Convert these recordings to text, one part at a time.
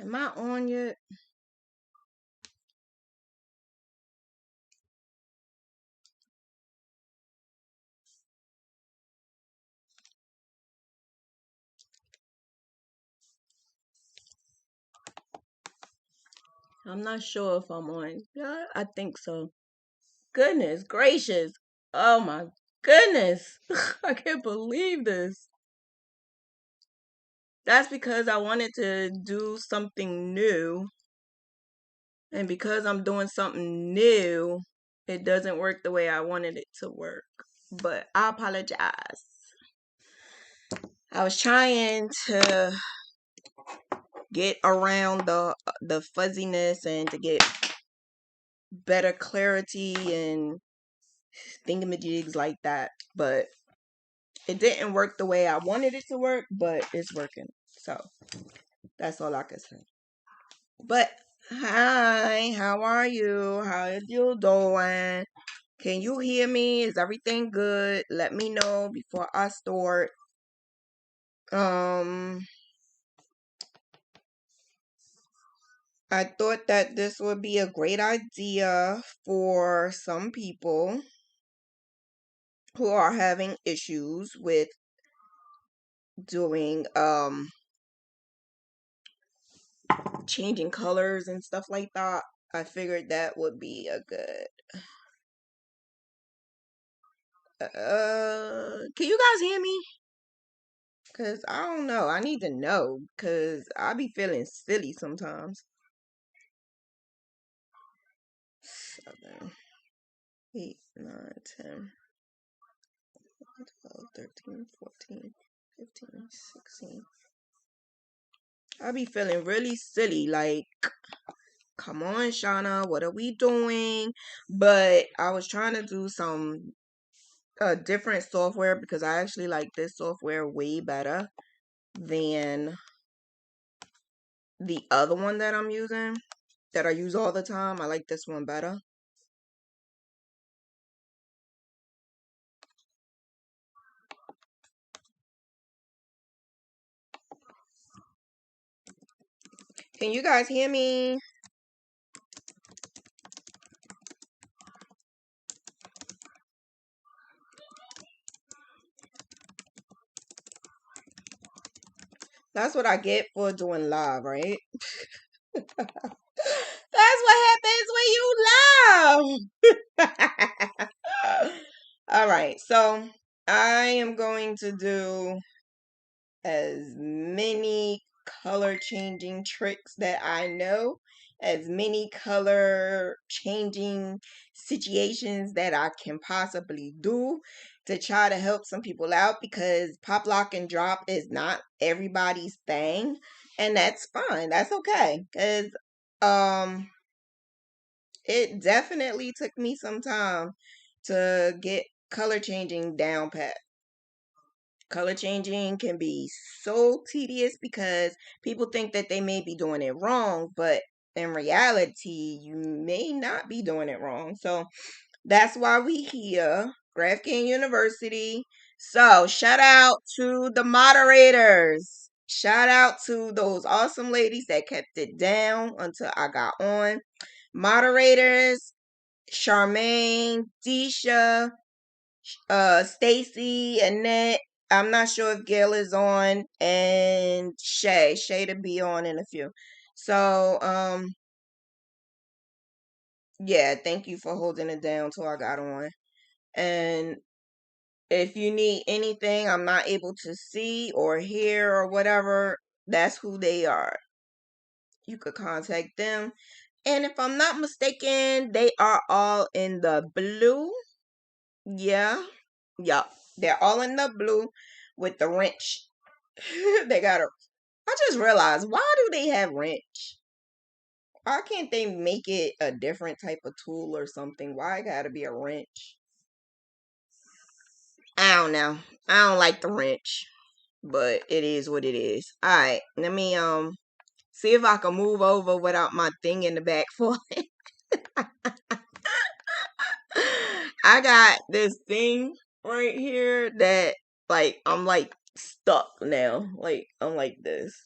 Am I on yet? I'm not sure if I'm on. Yeah, I think so. Goodness gracious. Oh my goodness. I can't believe this. That's because I wanted to do something new. And because I'm doing something new, it doesn't work the way I wanted it to work. But I apologize. I was trying to get around the fuzziness and to get better clarity and thingamajigs like that, but it didn't work the way I wanted it to work, but it's working. So that's all I can say. But hi, how are you? How you doing? Can you hear me? Is everything good? Let me know before I start. Um, I thought that this would be a great idea for some people who are having issues with doing changing colors and stuff like that. I figured that would be a good can you guys hear me? Cause I don't know. I need to know. Cause I be feeling silly sometimes. 7, 8, 9, 10, 12, 13, 14, 15, 16. I be feeling really silly. Like, come on, Shauna, what are we doing? But I was trying to do some different software because I actually like this software way better than the other one that I'm using, that I use all the time. I like this one better. Can you guys hear me? That's what I get for doing live, right? That's what happens when you laugh. All right, so I am going to do as many color changing tricks that I know, as many color changing situations that I can possibly do to try to help some people out, because pop, lock, and drop is not everybody's thing, and that's fine. That's okay, because um it definitely took me some time to get color changing down pat. Color changing can be so tedious because people think that they may be doing it wrong, but in reality, you may not be doing it wrong. So that's why we here, Graphghan University. So shout out to the moderators. Shout out to those awesome ladies that kept it down until I got on. Moderators, Charmaine, Deisha, Stacy, Annette. I'm not sure if Gail is on, and Shay to be on in a few. So yeah, thank you for holding it down till I got on. And if you need anything I'm not able to see or hear or whatever, that's who they are. You could contact them. And if I'm not mistaken, they are all in the blue. Yeah. Yup. They're all in the blue with the wrench. They got a. I just realized, why do they have wrench? Why can't they make it a different type of tool or something? Why gotta be a wrench? I don't know. I don't like the wrench, but it is what it is. All right, let me see if I can move over without my thing in the back for it. I got this thing right here that, like, I'm like stuck now. Like, I'm like this.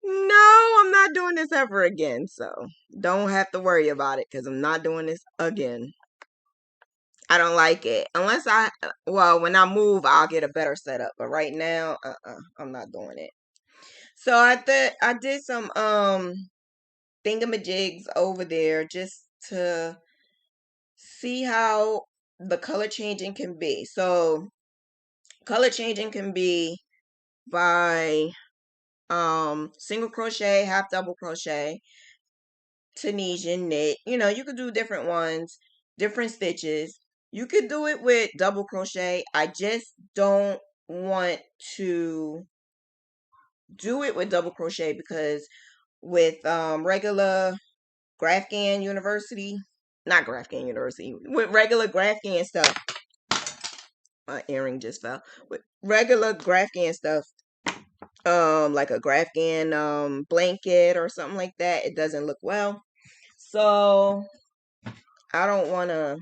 No, I'm not doing this ever again. So don't have to worry about it because I'm not doing this again. I don't like it. Unless well, when I move, I'll get a better setup. But right now, I'm not doing it. So I did some thingamajigs over there just to see how the color changing can be. So color changing can be by single crochet, half double crochet, Tunisian knit. You know, you could do different ones, different stitches. You could do it with double crochet. I just don't want to do it with double crochet because with regular Graphghan University, not Graphghan University, with regular Graphghan stuff, my earring just fell. With regular Graphghan stuff, like a Graphghan blanket or something like that, it doesn't look well. So I don't want to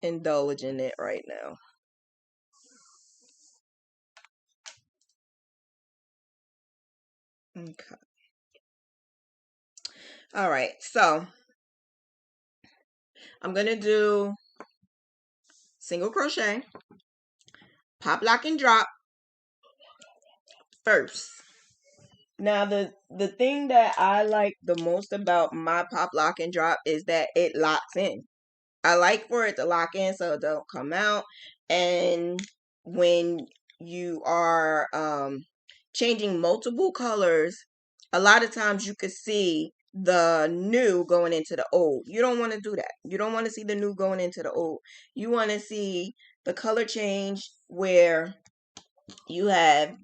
indulge in it right now. Okay. All right. So I'm going to do single crochet, pop, lock, and drop first. Now, the thing that I like the most about my pop, lock, and drop is that it locks in. I like for it to lock in so it don't come out. And when you are changing multiple colors, a lot of times you could see the new going into the old. You don't want to do that. You don't want to see the new going into the old. You want to see the color change where you have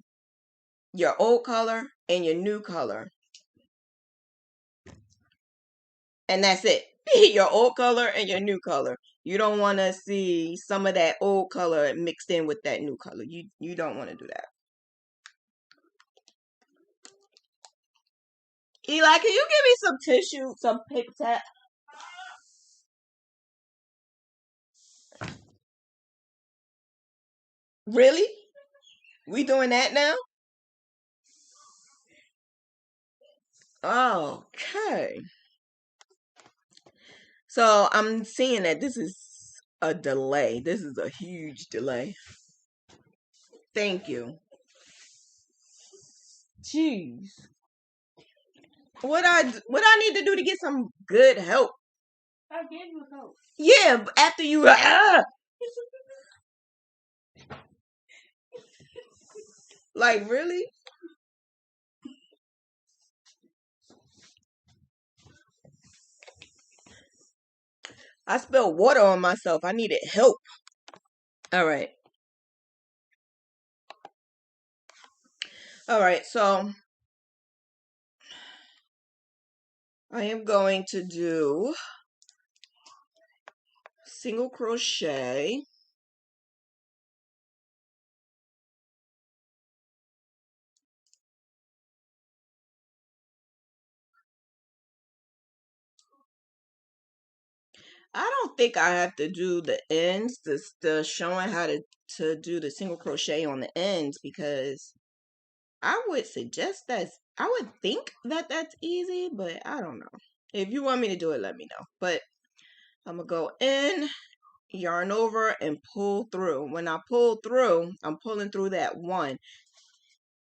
your old color and your new color. And that's it. Your old color and your new color. You don't want to see some of that old color mixed in with that new color. You don't want to do that. Eli, can you give me some tissue, some paper towel? Really? We doing that now? Okay. So I'm seeing that this is a delay. This is a huge delay. Thank you. Jeez. What I need to do to get some good help? I gave you help. Yeah, after you like really? I spilled water on myself. I needed help. All right. All right. So I am going to do single crochet. I don't think I have to do the ends, the showing how to do the single crochet on the ends because I would suggest I would think that that's easy, but I don't know. If you want me to do it, let me know. But I'm going to go in, yarn over, and pull through. When I pull through, I'm pulling through that one.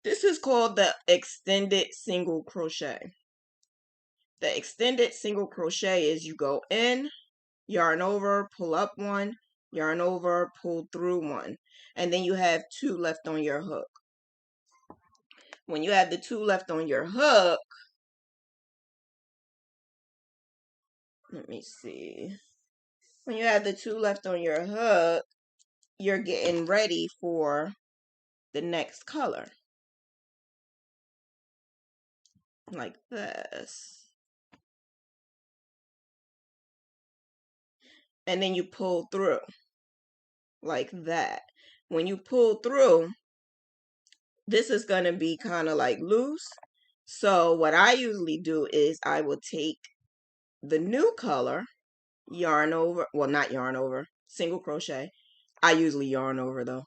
This is called the extended single crochet. The extended single crochet is you go in, yarn over, pull up one, yarn over, pull through one. And then you have two left on your hook. When you have the two left on your hook, let me see. When you have the two left on your hook, you're getting ready for the next color. Like this. And then you pull through. Like that. When you pull through, this is going to be kind of like loose. So what I usually do is I will take the new color, yarn over, well, not yarn over, single crochet. I usually yarn over though.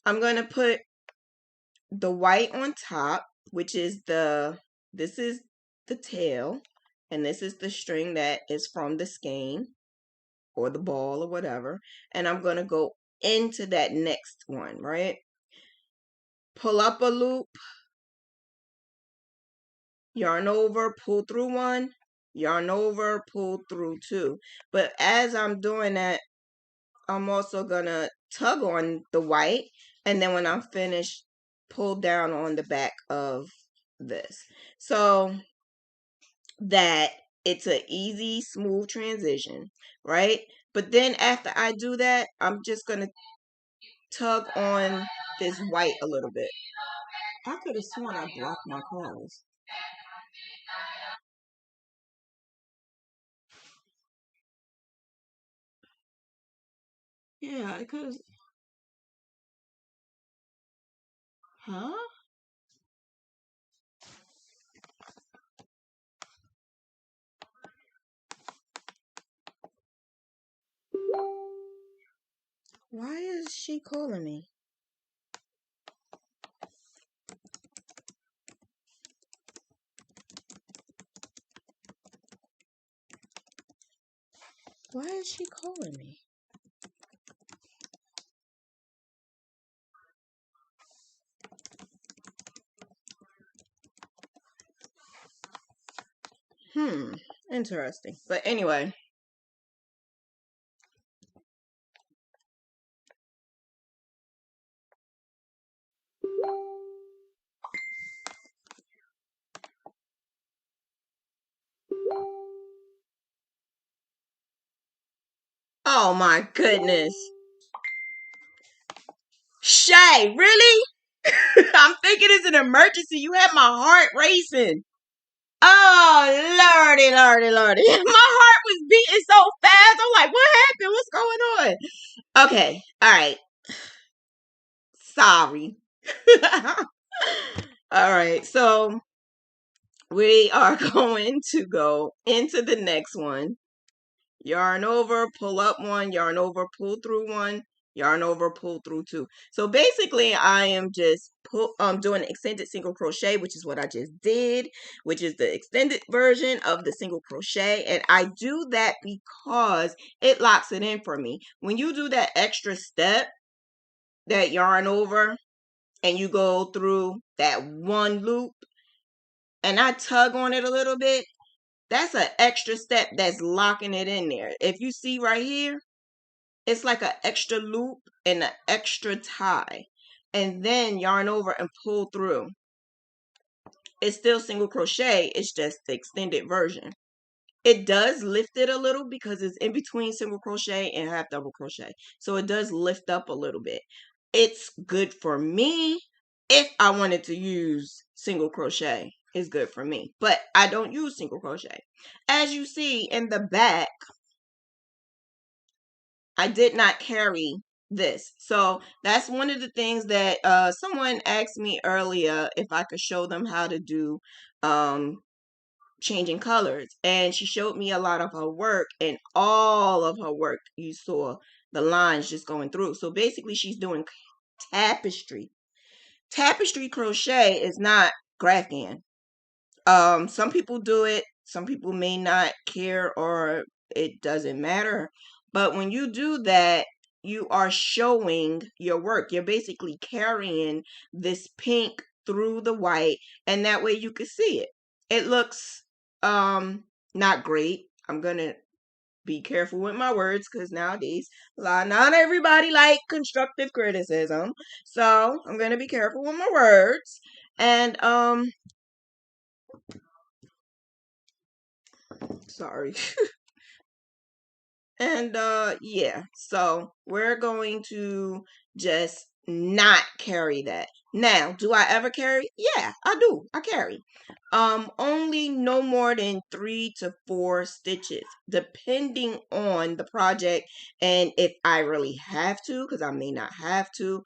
I'm going to put the white on top, which is this is the tail, and this is the string that is from the skein or the ball or whatever. And I'm going to go into that next one, right? Pull up a loop, yarn over, pull through one, yarn over, pull through two. But as I'm doing that, I'm also gonna tug on the white, and then when I'm finished, pull down on the back of this, so that it's an easy, smooth transition, right? But then after I do that, I'm just gonna tug on this white a little bit. I could have sworn I blocked my calls. Yeah, I could have. Huh? Why is she calling me? Why is she calling me? Interesting. But anyway. Oh my goodness. Shay, really? I'm thinking it's an emergency. You had my heart racing. Oh, lordy, lordy, lordy. My heart was beating so fast. I'm like, what happened? What's going on? Okay, all right. Sorry. All right, so we are going to go into the next one. Yarn over, pull up one, yarn over, pull through one, yarn over, pull through two. So basically I am just doing an extended single crochet, which is what I just did, which is the extended version of the single crochet. And I do that because it locks it in for me. When you do that extra step, that yarn over, and you go through that one loop, and I tug on it a little bit, that's an extra step that's locking it in there. If you see right here, it's like an extra loop and an extra tie. And then yarn over and pull through. It's still single crochet. It's just the extended version. It does lift it a little because it's in between single crochet and half double crochet. So it does lift up a little bit. It's good for me if I wanted to use single crochet. It's good for me. But I don't use single crochet. As you see in the back, I did not carry this. So that's one of the things that someone asked me earlier if I could show them how to do changing colors. And she showed me a lot of her work, and all of her work, you saw the lines just going through. So basically she's doing tapestry. Tapestry crochet is not Graphghan. Some people do it, some people may not care, or it doesn't matter. But when you do that, you are showing your work. You're basically carrying this pink through the white, and that way you can see it. It looks not great. I'm gonna be careful with my words because nowadays not everybody like constructive criticism. So I'm gonna be careful with my words. And sorry. And yeah, so we're going to just not carry that. Now, do I ever carry? Yeah, I do. I carry. Only no more than 3 to 4 stitches, depending on the project and if I really have to, because I may not have to.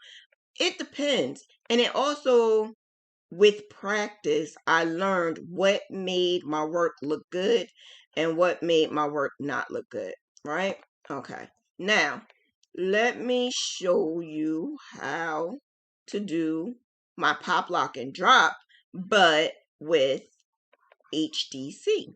It depends. And it also, with practice, I learned what made my work look good and what made my work not look good, right? Okay. Now, let me show you how to do my pop, lock, and drop, but with HDC.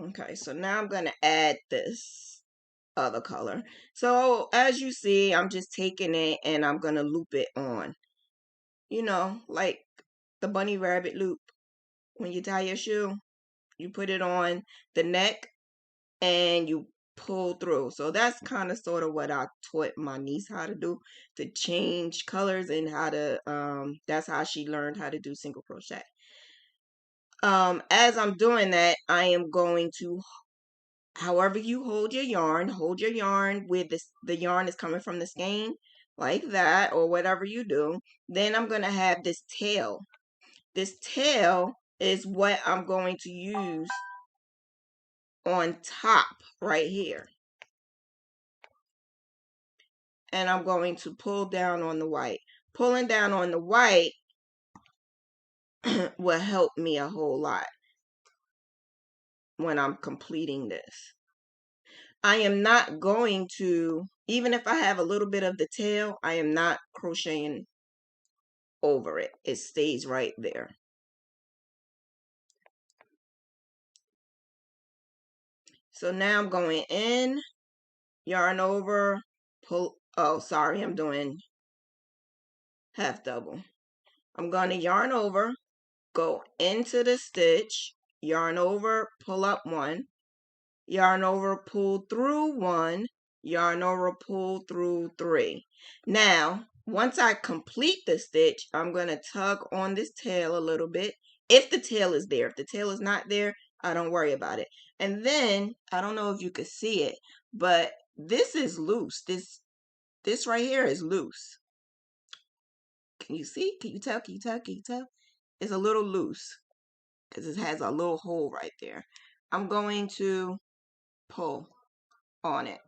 Okay, so now I'm going to add this other color. So as you see, I'm just taking it and I'm going to loop it on. You know, like the bunny rabbit loop. When you tie your shoe, you put it on the neck and you pull through. So that's kind of sort of what I taught my niece how to do, to change colors and how to, that's how she learned how to do single crochet. As I'm doing that, I am going to, however you hold your yarn where the yarn is coming from the skein, like that, or whatever you do. Then I'm going to have this tail. This tail is what I'm going to use on top right here. And I'm going to pull down on the white. Pulling down on the white will help me a whole lot when I'm completing this. I am not going to, even if I have a little bit of the tail, I am not crocheting over it. It stays right there. So now I'm going in, yarn over, pull, oh, sorry, I'm doing half double. I'm going to yarn over, go into the stitch, yarn over, pull up one, yarn over, pull through one, yarn over, pull through three. Now, once I complete the stitch, I'm going to tug on this tail a little bit. If the tail is there. If the tail is not there, I don't worry about it. And then, I don't know if you can see it, but this is loose. This right here is loose. Can you see? Can you tell? Can you tell? Can you tell? It's a little loose because it has a little hole right there. I'm going to pull on it.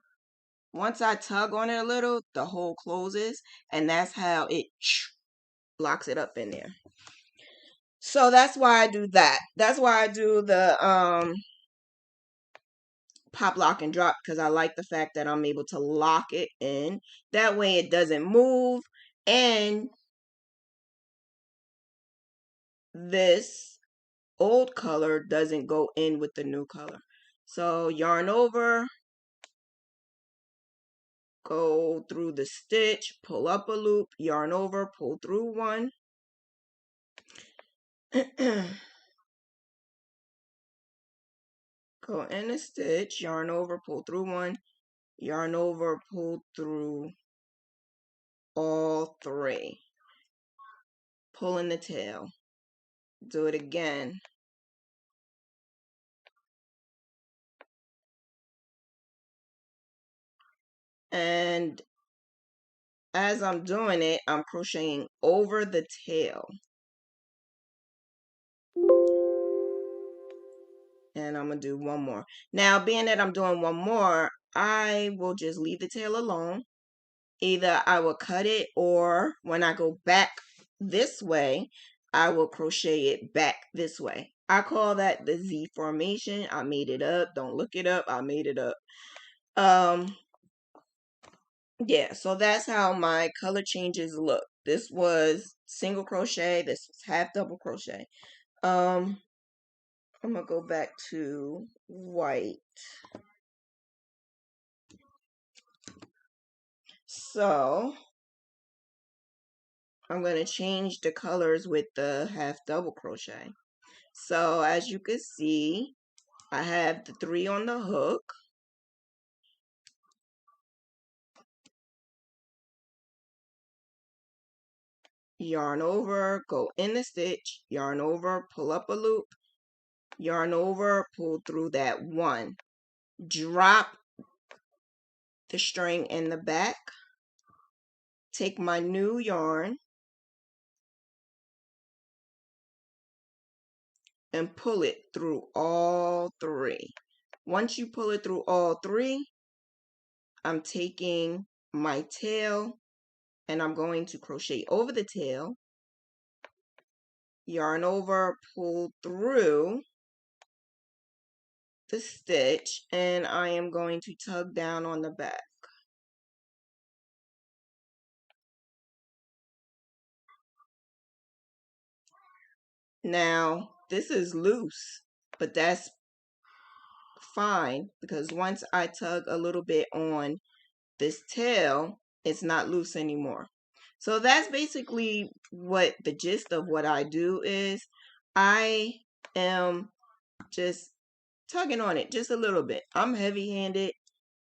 Once I tug on it a little, the hole closes, and that's how it locks it up in there. So that's why I do that. That's why I do the pop, lock, and drop, because I like the fact that I'm able to lock it in. That way it doesn't move, and this old color doesn't go in with the new color. So yarn over, go through the stitch, pull up a loop, yarn over, pull through one. Go in a stitch, yarn over, pull through one, yarn over, pull through all three. Pull in the tail. Do it again. And as I'm doing it, I'm crocheting over the tail. And I'm going to do one more. Now, being that I'm doing one more, I will just leave the tail alone. Either I will cut it, or when I go back this way, I will crochet it back this way. I call that the Z formation. I made it up. Don't look it up. I made it up. Yeah, so that's how my color changes look. This was single crochet. This was half double crochet. I'm gonna go back to white. So I'm gonna change the colors with the half double crochet. So as you can see, I have the 3 on the hook. Yarn over, go in the stitch, yarn over, pull up a loop, yarn over, pull through that one. Drop the string in the back. Take my new yarn and pull it through all 3. Once you pull it through all 3, I'm taking my tail, and I'm going to crochet over the tail, yarn over, pull through the stitch, and I am going to tug down on the back. Now, this is loose, but that's fine because once I tug a little bit on this tail, it's not loose anymore. So that's basically what the gist of what I do is. I am just tugging on it just a little bit. I'm heavy-handed,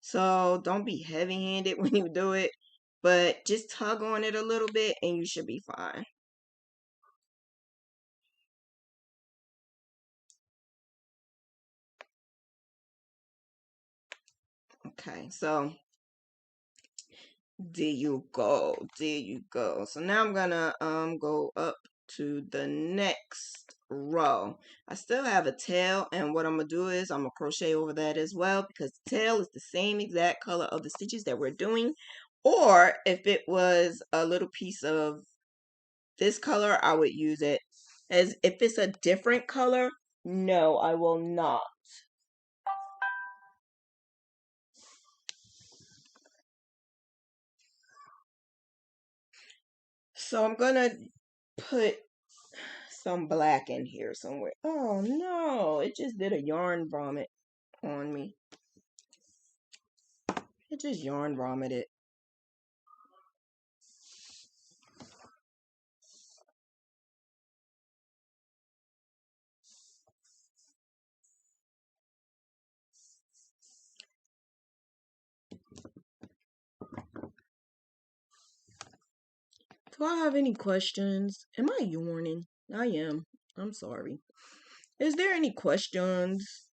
so don't be heavy-handed when you do it, but just tug on it a little bit and you should be fine. Okay, so there you go. There you go. So now I'm gonna go up to the next row. I still have a tail, and what I'm gonna do is I'm gonna crochet over that as well because the tail is the same exact color of the stitches that we're doing. Or if it was a little piece of this color, I would use it. As if it's a different color, no, I will not. So I'm gonna put some black in here somewhere. Oh no, it just did a yarn vomit on me. It just yarn vomited. Do I have any questions? Am I yawning? I am. I'm sorry. Is there any questions?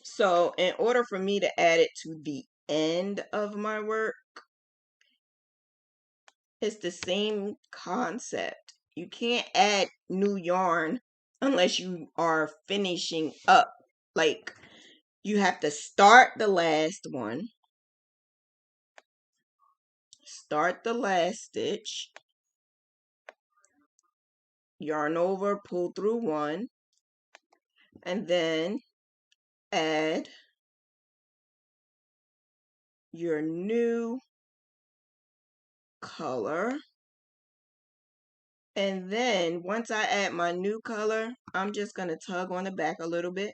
So in order for me to add it to the end of my work, it's the same concept. You can't add new yarn unless you are finishing up. Like, you have to start the last one, start the last stitch, yarn over, pull through one, and then add your new color. And then once I add my new color, I'm just going to tug on the back a little bit,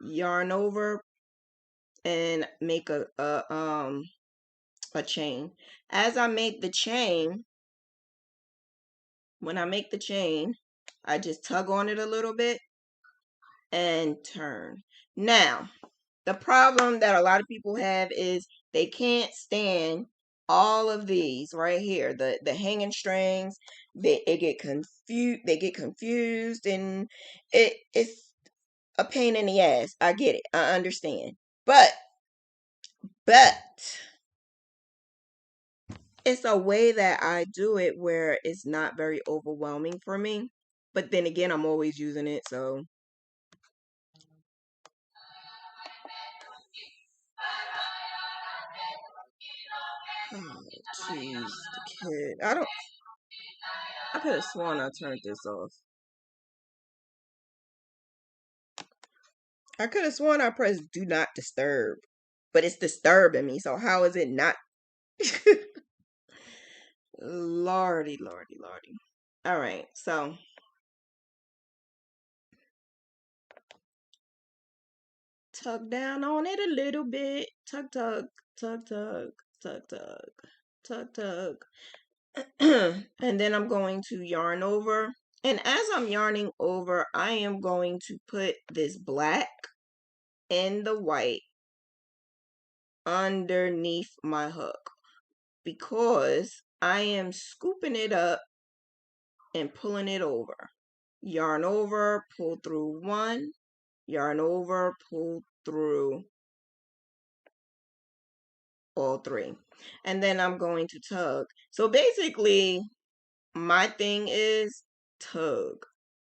yarn over, and make a chain. As I make the chain, when I make the chain, I just tug on it a little bit and turn. Now, the problem that a lot of people have is they can't stand all of these right here, the hanging strings. They get confused, and it's a pain in the ass. I get it. I understand. But it's a way that I do it where it's not very overwhelming for me. But then again, I'm always using it, so. Oh, jeez, the kid. I could have sworn I turned this off. I could have sworn I pressed do not disturb, but it's disturbing me. So how is it not? Lordy, lordy, lordy. All right, so tug down on it a little bit. Tug, tug, tug, tug, tug, tug, tug, tug. And then I'm going to yarn over. And as I'm yarning over, I am going to put this black and the white underneath my hook because I am scooping it up and pulling it over. Yarn over, pull through one, yarn over, pull through all three. And then I'm going to tug. So basically, my thing is tug.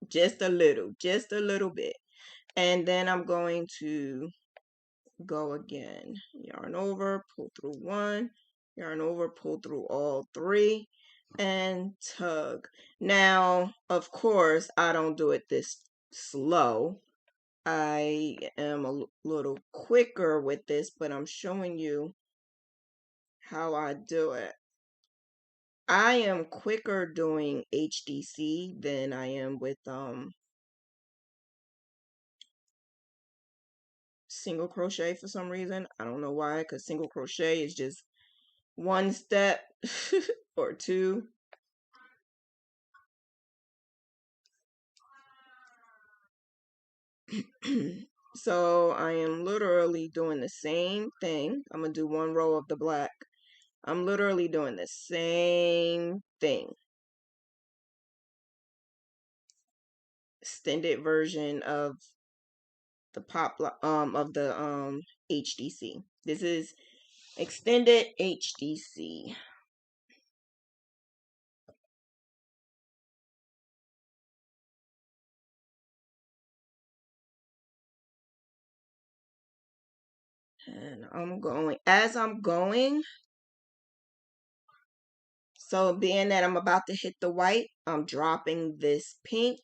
Just a little bit. And then I'm going to go again. Yarn over, pull through one, yarn over, pull through all three, and tug. Now, of course, I don't do it this slow. I am a little quicker with this, but I'm showing you how I do it. I am quicker doing HDC than I am with single crochet for some reason. I don't know why, because single crochet is just one step or two. So I am literally doing the same thing. I'm going to do one row of the black. I'm literally doing the same thing. Extended version of the HDC. This is extended HDC. And I'm going, as I'm going, so being that I'm about to hit the white, I'm dropping this pink,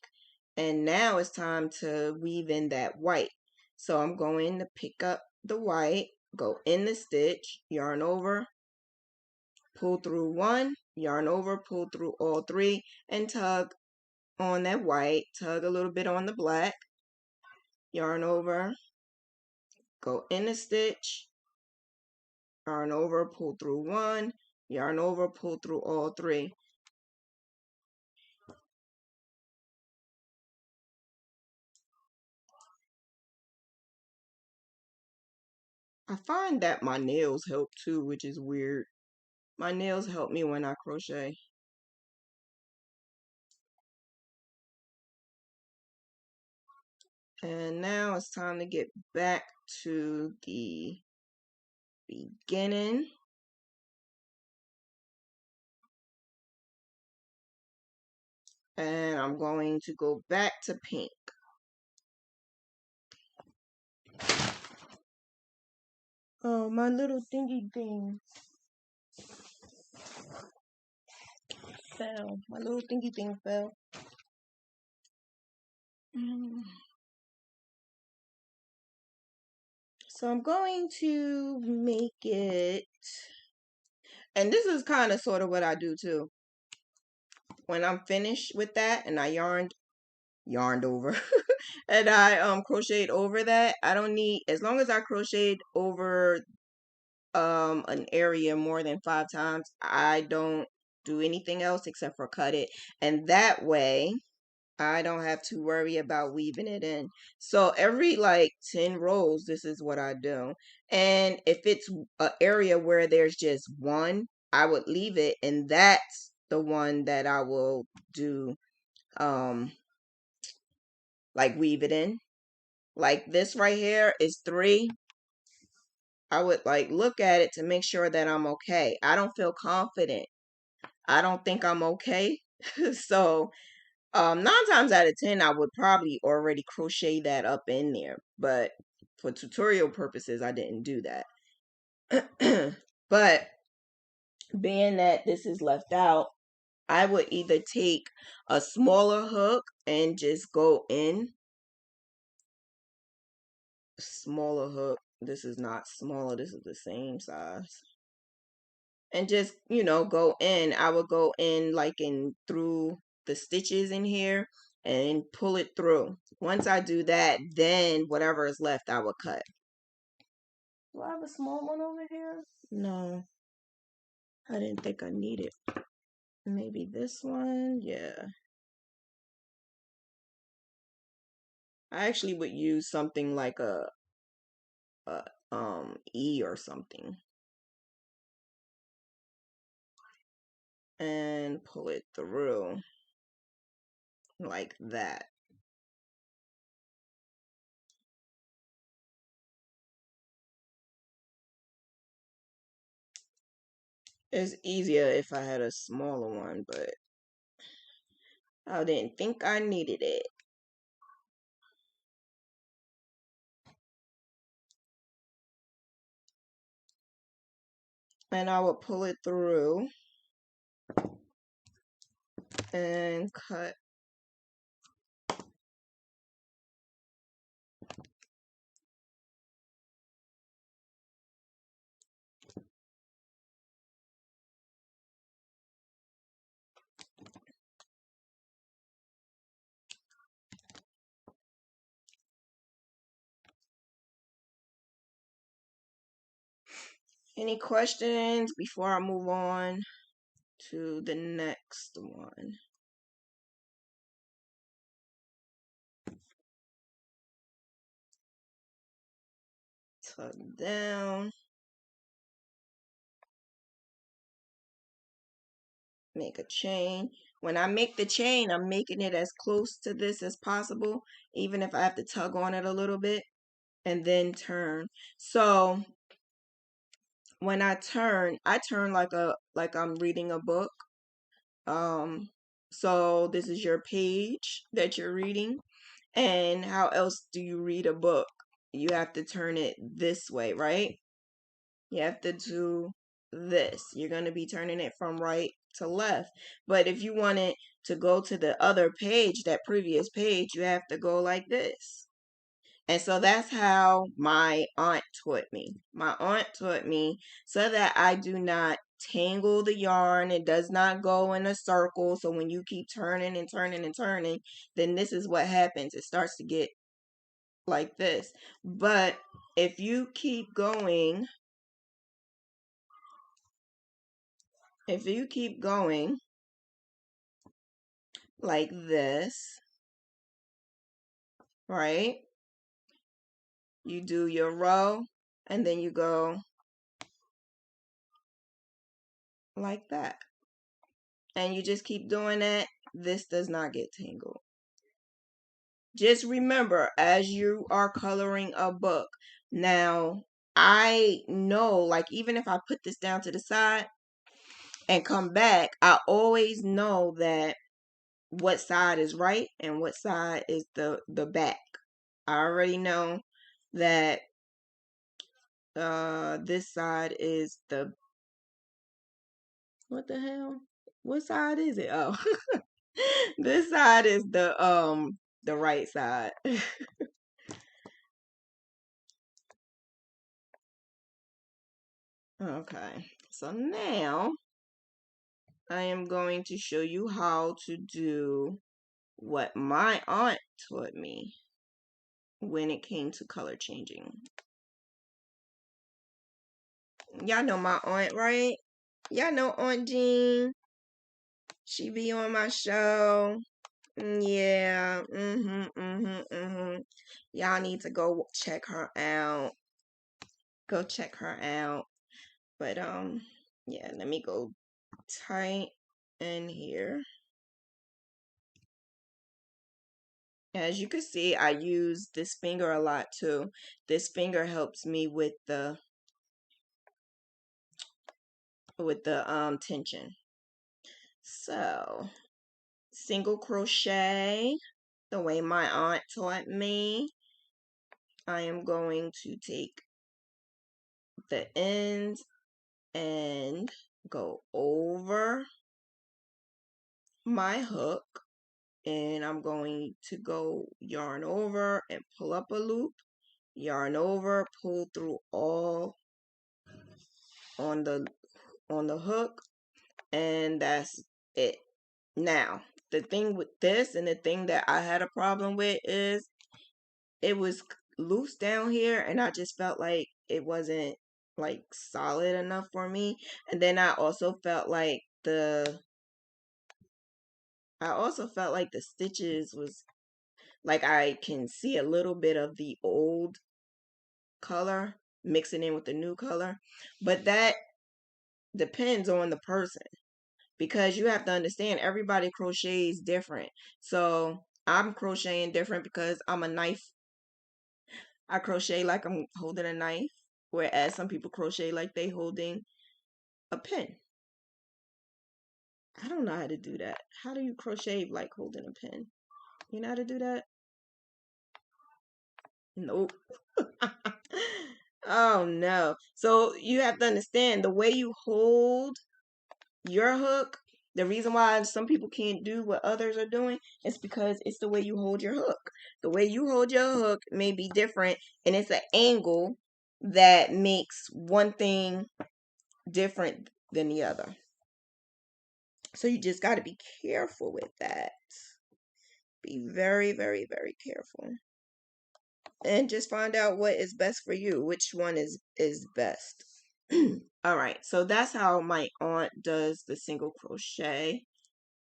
and now it's time to weave in that white. So I'm going to pick up the white, go in the stitch, yarn over, pull through one, yarn over, pull through all three, and tug on that white, tug a little bit on the black, yarn over, go in the stitch, yarn over, pull through one, yarn over, pull through all three. I find that my nails help too, which is weird. My nails help me when I crochet. And now it's time to get back to the beginning. And I'm going to go back to pink. Oh, my little thingy thing fell. My little thingy thing fell. So I'm going to make it, and this is kind of sort of what I do too. When I'm finished with that and I yarned over and I crocheted over that, I don't need, as long as I crocheted over an area more than 5 times, I don't do anything else except for cut it, and that way I don't have to worry about weaving it in. So every like 10 rows, this is what I do. And if it's an area where there's just one, I would leave it, and that's the one that I will do like weave it in. Like this right here is 3. I would like look at it to make sure that I'm okay. I don't feel confident. I don't think I'm okay. So 9 times out of 10, I would probably already crochet that up in there. But for tutorial purposes, I didn't do that. But being that this is left out, I would either take a smaller hook and just go in. Smaller hook. This is not smaller. This is the same size. And just, go in. I would go in like in through the stitches in here and pull it through. Once I do that, then whatever is left, I will cut. Do I have a small one over here? No, I didn't think I needed. Maybe this one? Yeah. I actually would use something like a E or something. And pull it through like that. It's easier if I had a smaller one, but I didn't think I needed it. and I will pull it through and cut. Any questions before I move on to the next one? Tuck down. Make a chain. When I make the chain, I'm making it as close to this as possible, even if I have to tug on it a little bit, and then turn. So when I turn like I'm reading a book. So this is your page that you're reading. And how else do you read a book? You have to turn it this way, right? You have to do this. You're going to be turning it from right to left. But if you want it to go to the other page, that previous page, you have to go like this. And so that's how my aunt taught me. My aunt taught me so that I do not tangle the yarn. It does not go in a circle. So when you keep turning and turning and turning, then this is what happens. It starts to get like this. But if you keep going, like this, right? You do your row and then you go like that. And you just keep doing that. This does not get tangled. Just remember, as you are coloring a book, now I know, like, even if I put this down to the side and come back, I always know that what side is right and what side is the back. I already know that this side is the, what the hell? What side is it? Oh, this side is the right side. Okay, so now I am going to show you how to do what my aunt taught me when it came to color changing. Y'all know my aunt, right? Y'all know Aunt Jean. She be on my show. Yeah. Y'all need to go check her out. Go check her out. But yeah, let me go tight in here. As you can see, I use this finger a lot too. This finger helps me with the tension. So, single crochet, the way my aunt taught me. I am going to take the end and go over my hook, and I'm going to go yarn over and pull up a loop, yarn over, pull through all on the hook, and that's it. Now, the thing with this and the thing that I had a problem with is it was loose down here, and I just felt like it wasn't like solid enough for me. And then I also felt like the stitches was like, I can see a little bit of the old color mixing in with the new color, but that depends on the person, because you have to understand everybody crochets different. So I'm crocheting different because I'm a knife. I crochet like I'm holding a knife, whereas some people crochet like they holding a pen. I don't know how to do that. How do you crochet like holding a pen? You know how to do that? Nope. Oh no. So you have to understand the way you hold your hook, the reason why some people can't do what others are doing is because it's the way you hold your hook. The way you hold your hook may be different, and it's an angle that makes one thing different than the other. So you just got to be careful with that. Be very, very, very careful. And just find out what is best for you, which one is best. All right, so that's how my aunt does the single crochet.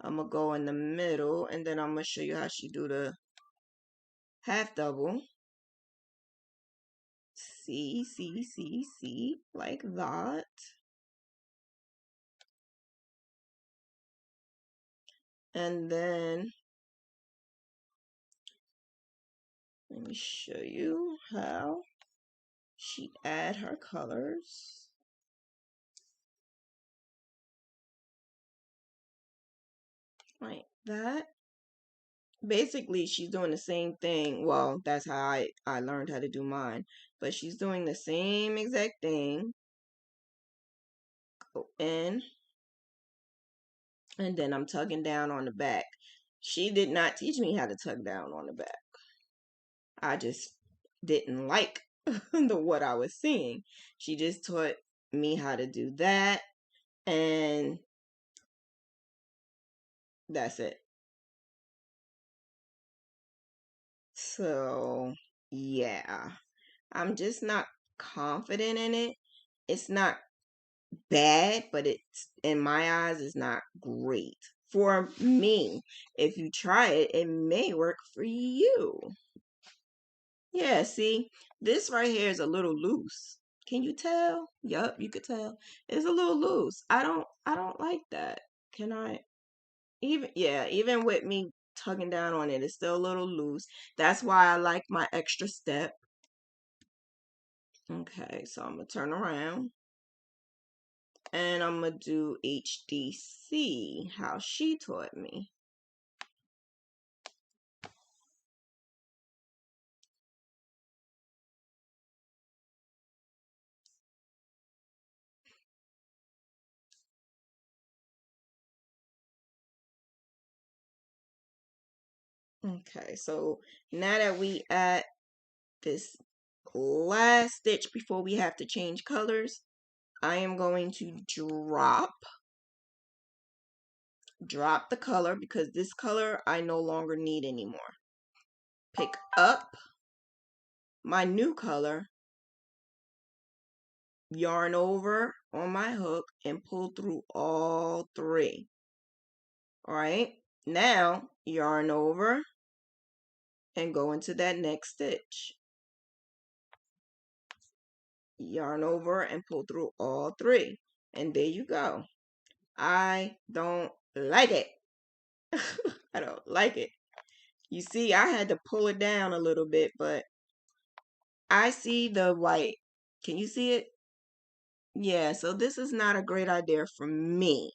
I'm gonna go in the middle, and then I'm gonna show you how she do the half double. See, like that. And then let me show you how she add her colors. Like that. Basically, she's doing the same thing. Well, that's how I learned how to do mine. But she's doing the same exact thing. Go in, and then I'm tugging down on the back. She did not teach me how to tug down on the back. I just didn't like what I was seeing. She just taught me how to do that, and that's it. So, yeah, I'm just not confident in it. It's not bad, but it's in my eyes is not great for me. If you try it, it may work for you. Yeah, see, this right here is a little loose. Can you tell? Yup, you could tell. It's a little loose. I don't like that. Can I even with me tugging down on it, it's still a little loose. That's why I like my extra step. Okay, so I'm gonna turn around and I'm gonna do HDC, how she taught me. Okay, so now that we at this last stitch before we have to change colors, I am going to drop the color because this color I no longer need anymore. Pick up my new color, yarn over on my hook, and pull through all three. All right, now yarn over and go into that next stitch. Yarn over and pull through all three. And there you go. I don't like it. I don't like it. You see, I had to pull it down a little bit, but I see the white. Can you see it? Yeah, so this is not a great idea for me.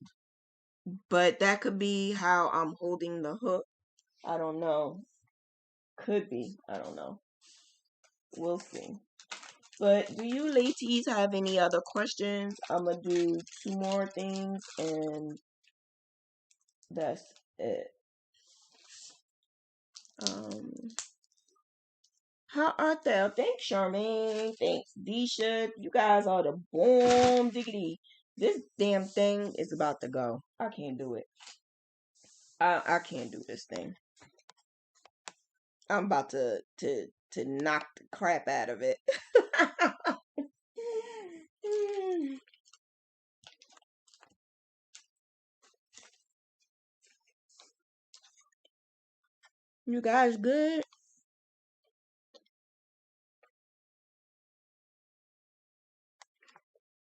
But that could be how I'm holding the hook. I don't know. Could be. I don't know. We'll see. But do you ladies have any other questions? I'm going to do two more things and that's it. Um, how art thou? Thanks, Charmaine. Thanks, Disha. You guys are the boom diggity. This damn thing is about to go. I can't do it. I can't do this thing. I'm about to knock the crap out of it. You guys good?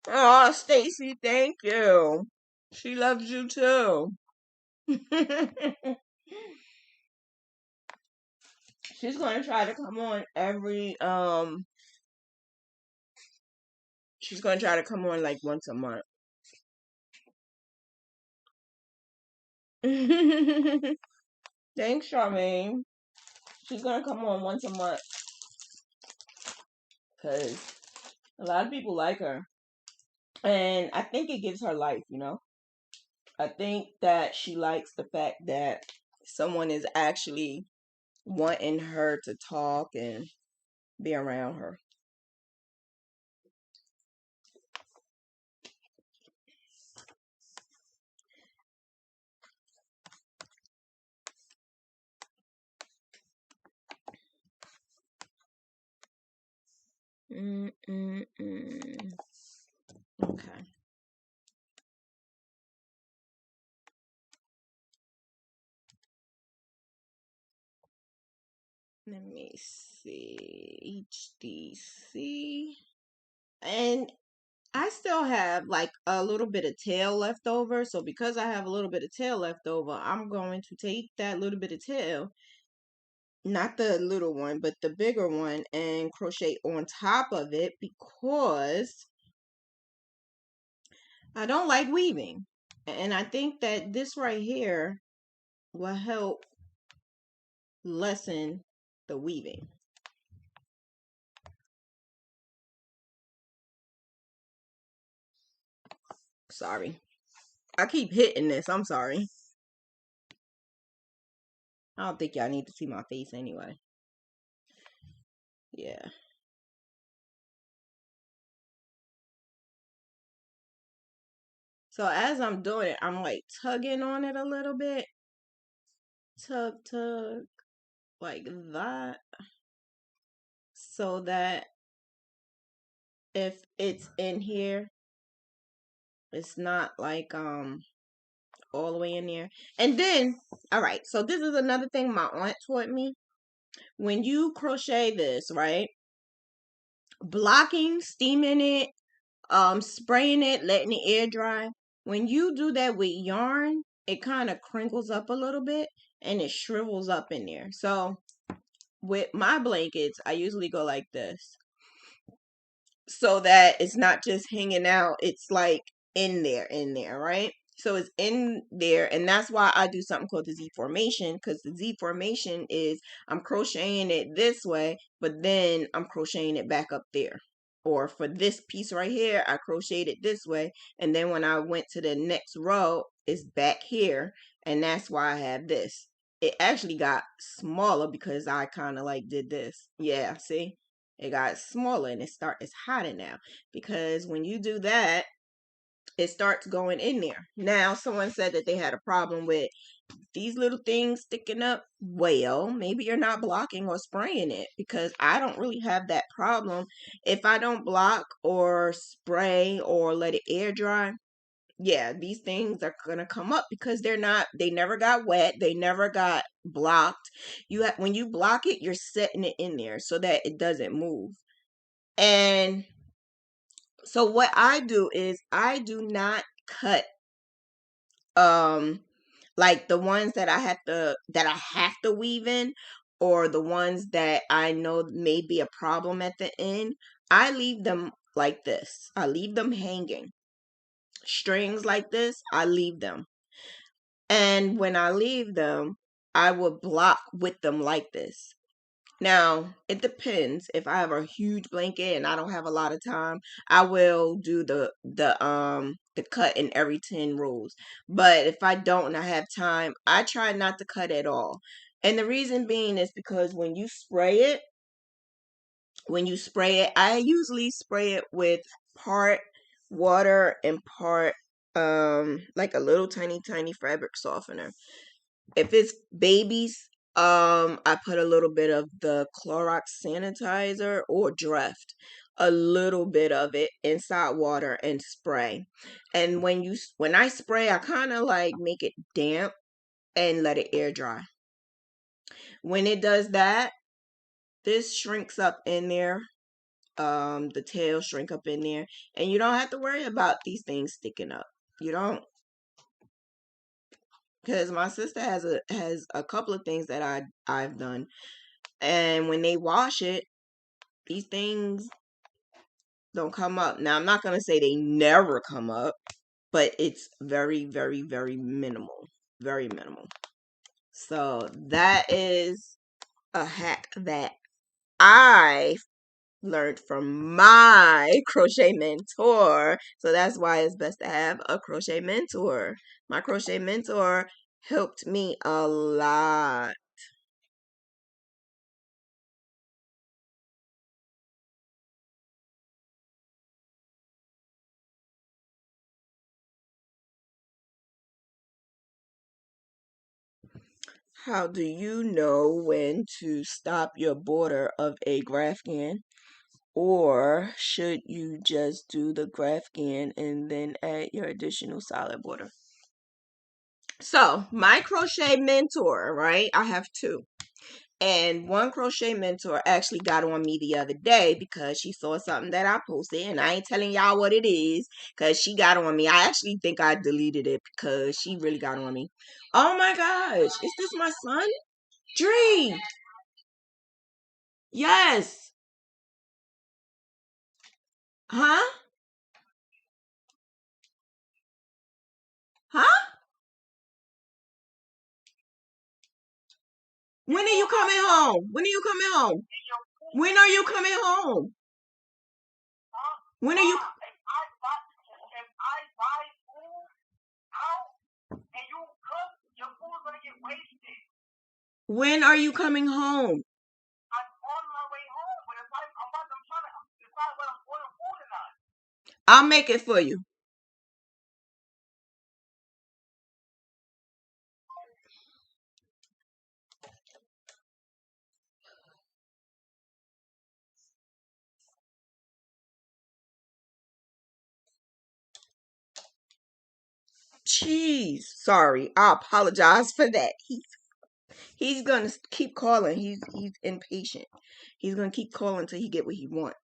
Oh, Stacy, thank you. She loves you too. She's gonna try to come on she's gonna try to come on like once a month. Thanks, Charmaine. She's gonna come on once a month because A lot of people like her. And I think it gives her life, I think that she likes the fact that someone is actually wanting her to talk and be around her. Okay. Let me see. HDC. And I still have like a little bit of tail left over. So because I have a little bit of tail left over, I'm going to take that little bit of tail, not the little one, but the bigger one, and crochet on top of it because I don't like weaving. And I think that this right here will help lessen the weaving. Sorry. I keep hitting this. I'm sorry. I don't think y'all need to see my face anyway. Yeah. So as I'm doing it, I'm like tugging on it a little bit. Tug, tug, like that. So that if it's in here, it's not like all the way in there. And then, all right, so this is another thing my aunt taught me. When you crochet this, right? Blocking, steaming it, spraying it, letting it air dry. When you do that with yarn, it kind of crinkles up a little bit and it shrivels up in there. So with my blankets, I usually go like this so that it's not just hanging out. It's like in there, right? So it's in there, and that's why I do something called the Z formation, because the Z formation is I'm crocheting it this way, but then I'm crocheting it back up there. Or for this piece right here, I crocheted it this way, and then when I went to the next row, it's back here, and that's why I have this. It actually got smaller because I kind of like did this. Yeah, see? It got smaller and it's hiding now because when you do that, it starts going in there. Now, someone said that they had a problem with these little things sticking up. Well, maybe you're not blocking or spraying it because I don't really have that problem. If I don't block or spray or let it air dry, yeah, these things are gonna come up because they never got wet, they never got blocked. When you block it, you're setting it in there so that it doesn't move. And so what I do is I do not cut um like the ones that I have to weave in, or the ones that I know may be a problem at the end. I leave them like this. I leave them hanging. Strings like this, I leave them. And when I leave them, I will block with them like this. Now, it depends. If I have a huge blanket and I don't have a lot of time, I will do the cut in every 10 rows. But if I don't and I have time, I try not to cut at all. And the reason being is because when you spray it, I usually spray it with part water and part like a little tiny fabric softener. If it's babies, I put a little bit of the Clorox sanitizer or Draft, a little bit of it inside water and spray. And when I spray, I kind of like make it damp and let it air dry. When it does that, this shrinks up in there. The tail shrink up in there, and you don't have to worry about these things sticking up. You don't, because my sister has a couple of things that I've done. And when they wash it, these things don't come up. Now, I'm not going to say they never come up, but it's very minimal. Very minimal. So that is a hack that I learned from my crochet mentor. So that's why it's best to have a crochet mentor. My crochet mentor helped me a lot. How do you know when to stop your border of a Graphghan? Or should you just do the Graphghan and then add your additional solid border? So, my crochet mentor, right? I have two. And one crochet mentor actually got on me the other day because she saw something that I posted, and I ain't telling y'all what it is because she got on me. I actually think I deleted it because she really got on me. Oh my gosh, is this my son? Dree! Yes. Huh? Huh? When are you coming home? When are you coming home? When are you coming home? When are you? When are you coming home? I'll make it for you. Jeez, sorry. I apologize for that. He's gonna keep calling. He's impatient. He's gonna keep calling until he get what he want.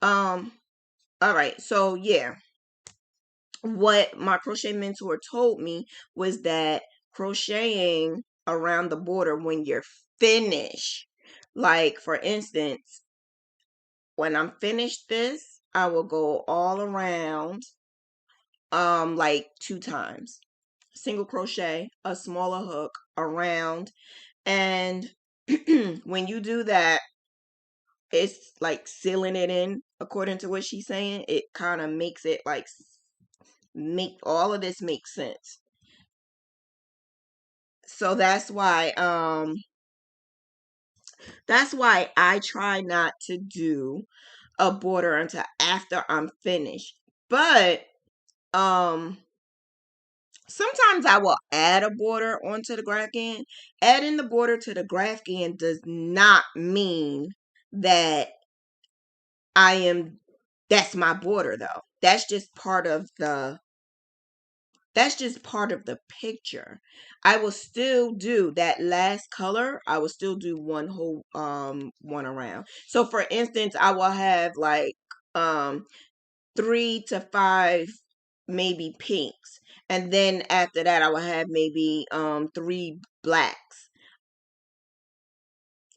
Um. All right. So yeah, what my crochet mentor told me was that crocheting around the border when you're finished, like for instance, when I'm finished this, I will go all around, like 2 times. Single crochet, a smaller hook around, and when you do that, it's like sealing it in according to what she's saying. It kind of makes it like make all of this make sense. So that's why I try not to do a border until after I'm finished. But um sometimes I will add a border onto the Graphghan. Adding the border to the Graphghan does not mean that I am that's my border though. That's just part of the picture. I will still do that last color. I will still do one whole one around. So for instance, I will have like 3 to 5 maybe pinks. And then after that I will have maybe 3 blacks.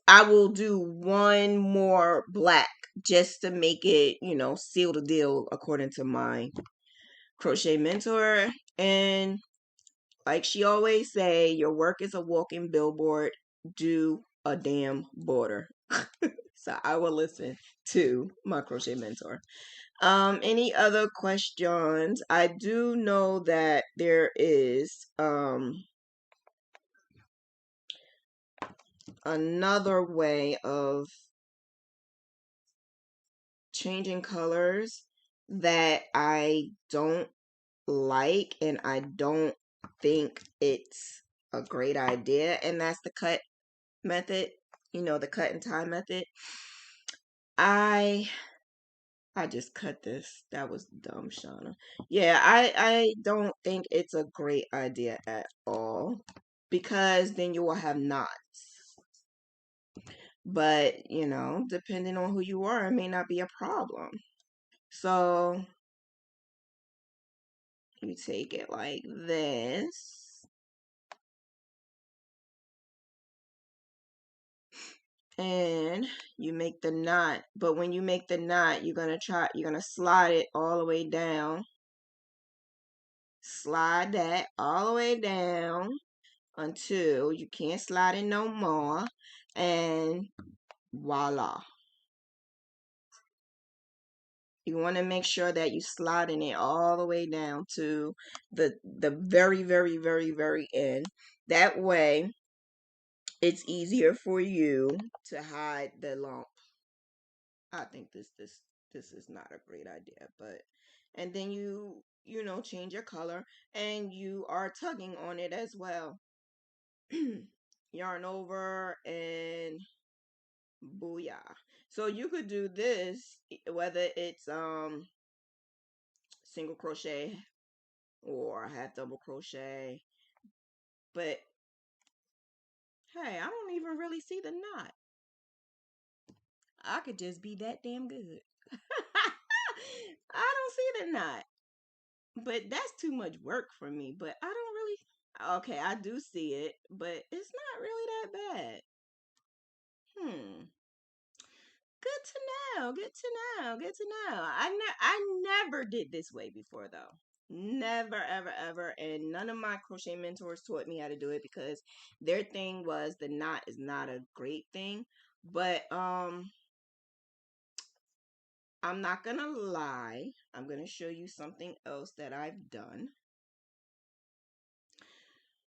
I will do one more black just to make it, seal the deal according to my crochet mentor. And like she always say, your work is a walking billboard. Do a damn border. So I will listen to my crochet mentor. Any other questions? I do know that there is another way of changing colors that I don't like, and I don't think it's a great idea, and that's the cut method, the cut and tie method. I just cut this. That was dumb, Shauna. Yeah, I don't think it's a great idea at all because then you will have knots. But, depending on who you are, it may not be a problem. So you take it like this. And you make the knot. But when you make the knot, you're going to slide it all the way down. Slide that all the way down until you can't slide it no more, and voila. You want to make sure that you sliding it all the way down to the very, very, very, very end. That way, it's easier for you to hide the lump. I think this is not a great idea, but and then you know change your color and you are tugging on it as well. Yarn over and booyah. So you could do this whether it's single crochet or half double crochet, but hey, I don't even really see the knot. I could just be that damn good. I don't see the knot. But that's too much work for me. But I don't really. Okay, I do see it, but it's not really that bad. Good to know. Good to know. Good to know. I never did this way before though. Never, ever, ever. And none of my crochet mentors taught me how to do it because their thing was the knot is not a great thing. But I'm not gonna lie. I'm gonna show you something else that I've done.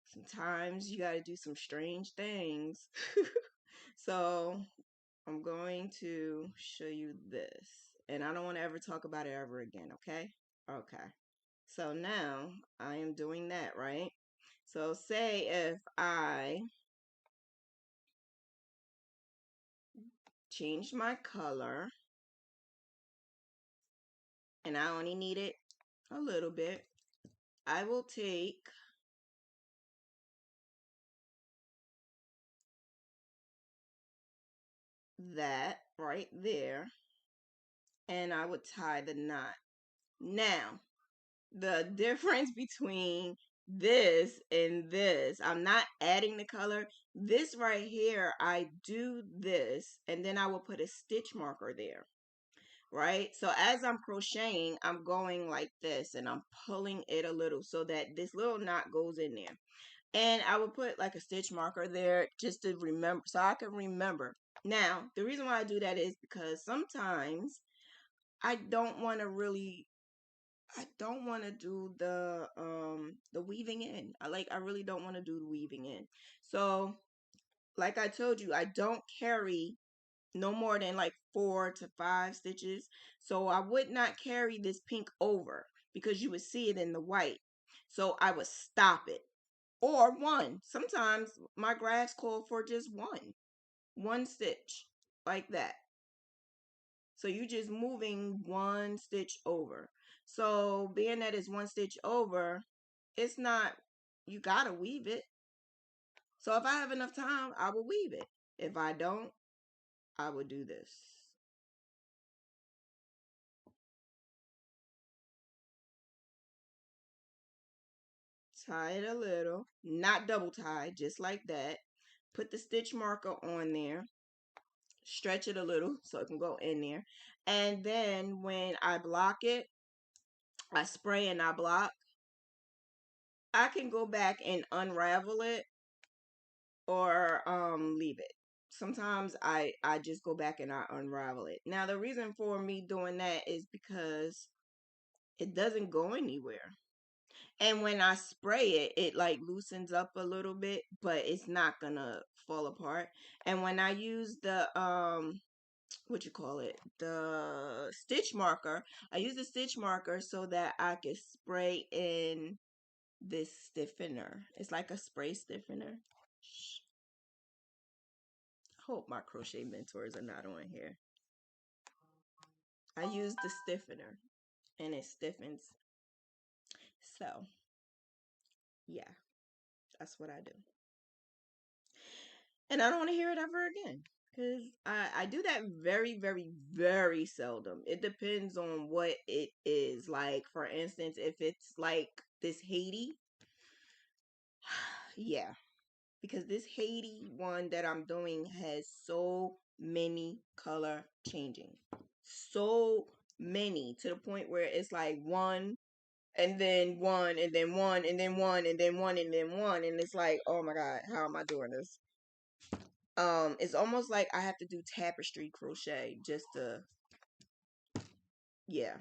Sometimes you gotta do some strange things. So I'm going to show you this. And I don't want to ever talk about it ever again, okay? Okay. So now I am doing that, right? So say if I change my color and I only need it a little bit, I will take that right there and I would tie the knot. Now, the difference between this and this, I'm not adding the color. This right here, I do this and then I will put a stitch marker there, right? So as I'm crocheting, I'm going like this and I'm pulling it a little so that this little knot goes in there. And I will put like a stitch marker there just to remember, so I can remember. Now, the reason why I do that is because sometimes I don't want to really I don't want to do the weaving in. I really don't want to do the weaving in. So, like I told you, I don't carry no more than like 4 to 5 stitches. So I would not carry this pink over because you would see it in the white. So I would stop it. Or one. Sometimes my grafts call for just one stitch like that. So you're just moving one stitch over. So being that it's one stitch over, it's not, you gotta weave it. So if I have enough time, I will weave it. If I don't, I will do this. Tie it a little, not double tie, just like that. Put the stitch marker on there. Stretch it a little so it can go in there. And then when I block it, I spray and I block. I can go back and unravel it or leave it. Sometimes I just go back and I unravel it. Now the reason for me doing that is because it doesn't go anywhere. And when I spray it, it like loosens up a little bit, but it's not gonna fall apart. And when I use the what you call it, the stitch marker, I use the stitch marker so that I can spray in this stiffener. It's like a spray stiffener. Hope my crochet mentors are not on here. I use the stiffener and it stiffens. So, yeah, that's what I do. And I don't want to hear it ever again because I do that very, very, very seldom. It depends on what it is. Like, for instance, if it's like this Haiti, yeah, because this Haiti one that I'm doing has so many color changing. So many to the point where it's like one and then one and then one and then one and then one and then one and it's like, oh my god, how am I doing this? It's almost like I have to do tapestry crochet just to Yeah.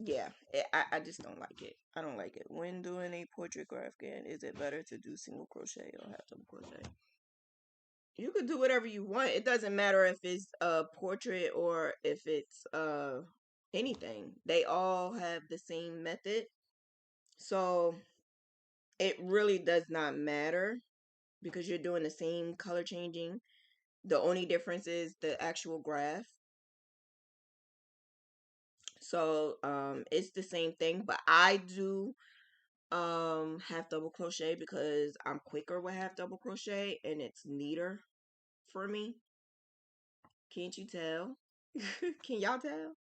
Yeah, I just don't like it. I don't like it. When doing a portrait Graphghan, is it better to do single crochet or half double crochet? You could do whatever you want. It doesn't matter if it's a portrait or if it's anything. They all have the same method. So it really does not matter because you're doing the same color changing. The only difference is the actual graph. So it's the same thing, but I do half double crochet because I'm quicker with half double crochet and it's neater for me. Can't you tell? Can y'all tell?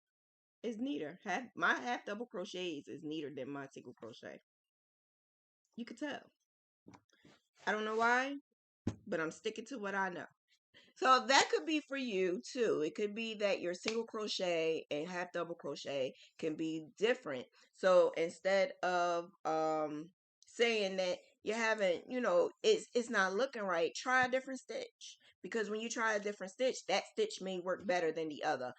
It's neater. Half double crochets is neater than my single crochet. You could tell. I don't know why, but I'm sticking to what I know. So that could be for you too. It could be that your single crochet and half double crochet can be different. So instead of saying that you haven't, it's not looking right, try a different stitch. Because when you try a different stitch, that stitch may work better than the other.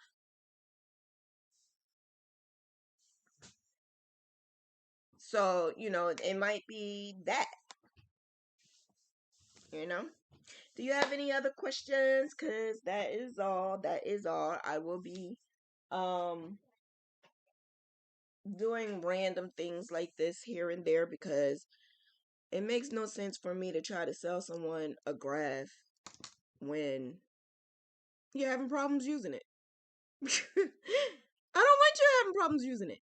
So, it might be that, you know. Do you have any other questions? Cause that is all. That is all. I will be um doing random things like this here and there because it makes no sense for me to try to sell someone a graph when you're having problems using it. I don't want you having problems using it.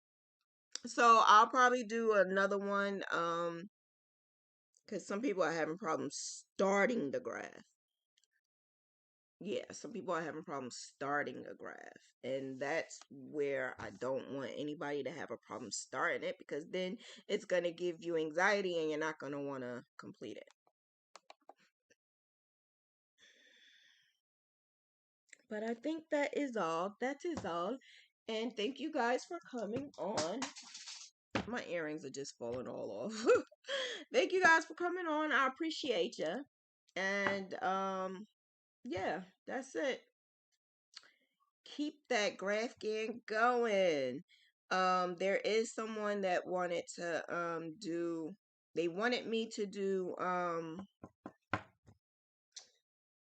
So I'll probably do another one because some people are having problems starting the graph. Yeah, some people are having problems starting a graph, and that's where I don't want anybody to have a problem starting it because then it's going to give you anxiety and you're not going to want to complete it. But I think that is all. That is all. And thank you guys for coming on. My earrings are just falling all off. Thank you guys for coming on. I appreciate you. And yeah, that's it. Keep that Graphghan going. There is someone that wanted to do, they wanted me to do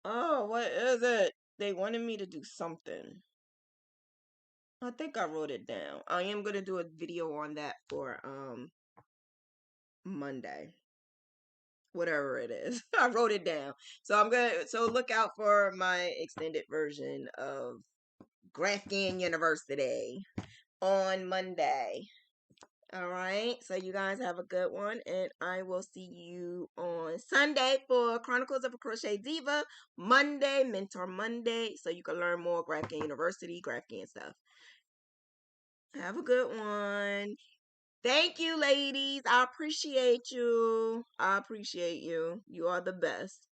oh, what is it? They wanted me to do something. I think I wrote it down. I am gonna do a video on that for Monday. Whatever it is. I wrote it down. So look out for my extended version of Graphghan University on Monday. All right. So you guys have a good one, and I will see you on Sunday for Chronicles of a Crochet Diva. Monday, Mentor Monday, so you can learn more Graphghan University, Graphghan stuff. Have a good one. Thank you, ladies. I appreciate you. I appreciate you. You are the best.